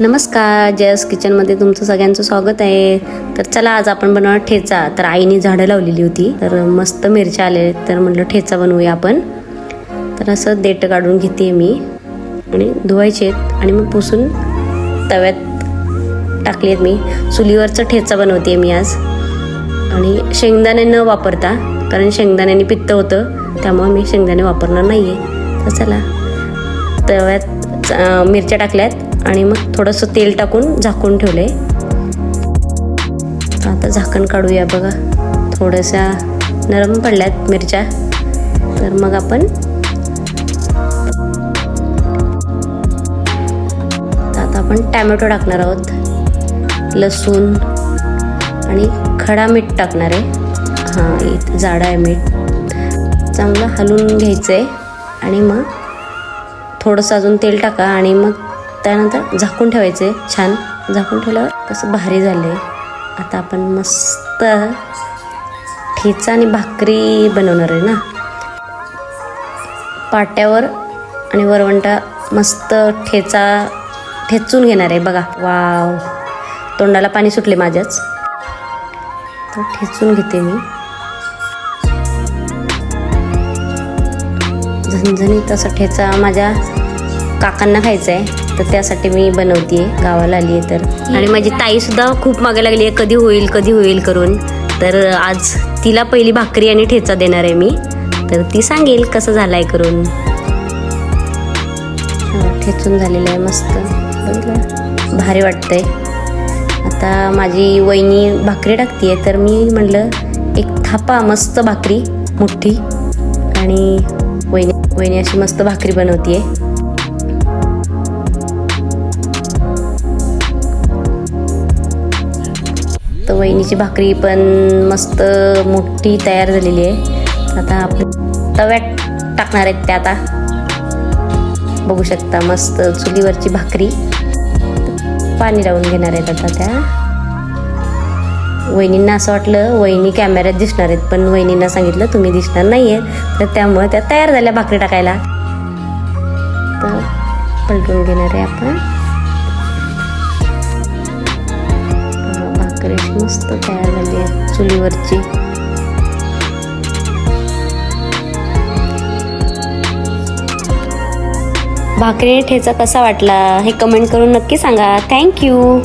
नमस्कार, जयस किचनमध्ये तुमचं सगळ्यांचं स्वागत आहे. तर चला आज आपण बनवणार ठेचा. तर आईने झाडं लावलेली होती, तर मस्त मिरच्या आले, तर म्हटलं ठेचा बनवूया आपण. तर असं देठ काढून घेते मी आणि धुवायचे आणि मग पुसून तव्यात टाकली आहेत. मी चुलीवरचं ठेचा बनवते मी आज आणि शेंगदाणे न वापरता, कारण शेंगदाण्याने पित्त होतं, त्यामुळे मी शेंगदाणे वापरणार नाही आहे. तर चला तव्यात मिरच्या टाकल्यात आणि मग थोडंसं तेल टाकून झाकून ठेवले. आता झाकण काढूया. बघा थोड्याशा नरम पडल्यात मिरच्या. तर मग आपण टॅमॅटो टाकणार आहोत, लसूण आणि खडा मीठ टाकणार आहे. हां, जाडं आहे मीठ. चांगलं हलवून घ्यायचं आहे आणि मग थोडंसं अजून तेल टाका आणि मग त्यानंतर झाकून ठेवायचे. छान झाकून ठेवल्यावर कसं भारी झालं आहे. आता आपण मस्त ठेचा आणि भाकरी बनवणार आहे ना, पाट्यावर आणि वरवंटा मस्त ठेचून घेणार आहे. बघा, वाव, तोंडाला पाणी सुटले माझ्याच. तर ठेचून घेते मी. झणझणीत असा ठेचा माझ्या काकांना खायचा आहे, तर त्यासाठी मी बनवते. गावाला आली आहे तर. आणि माझी ताईसुद्धा खूप मागे लागली आहे, कधी होईल करून. तर आज तिला पहिली भाकरी आणि ठेचा देणार आहे मी, तर ती सांगेल कसं झालं आहे करून. ठेचून झालेलं आहे मस्त, बघितलं, भारी वाटतंय. आता माझी वहिनी भाकरी टाकते आहे, तर मी म्हटलं एक थापा मस्त भाकरी मोठी. आणि वहिनी अशी मस्त भाकरी बनवते आहे. तर वहिनीची भाकरी पण मस्त मोठी तयार झालेली आहे. आता आपण तव्यात टाकणार आहेत त्या. आता बघू शकता मस्त चुलीवरची भाकरी. पाणी लावून घेणार आहेत आता त्या. वहिनींना असं वाटलं वहिनी कॅमेऱ्यात दिसणार आहेत, पण वहिनींना सांगितलं तुम्ही दिसणार नाही आहे, तर त्यामुळे त्या तयार झाल्या भाकरी टाकायला. तर पलटून घेणार आहे आपण. भाकरी मस्त तयार झाली आहे चुलीवरची. भाकरी ठेचा कसा वाटला हे कमेंट करून नक्की सांगा. थँक्यू.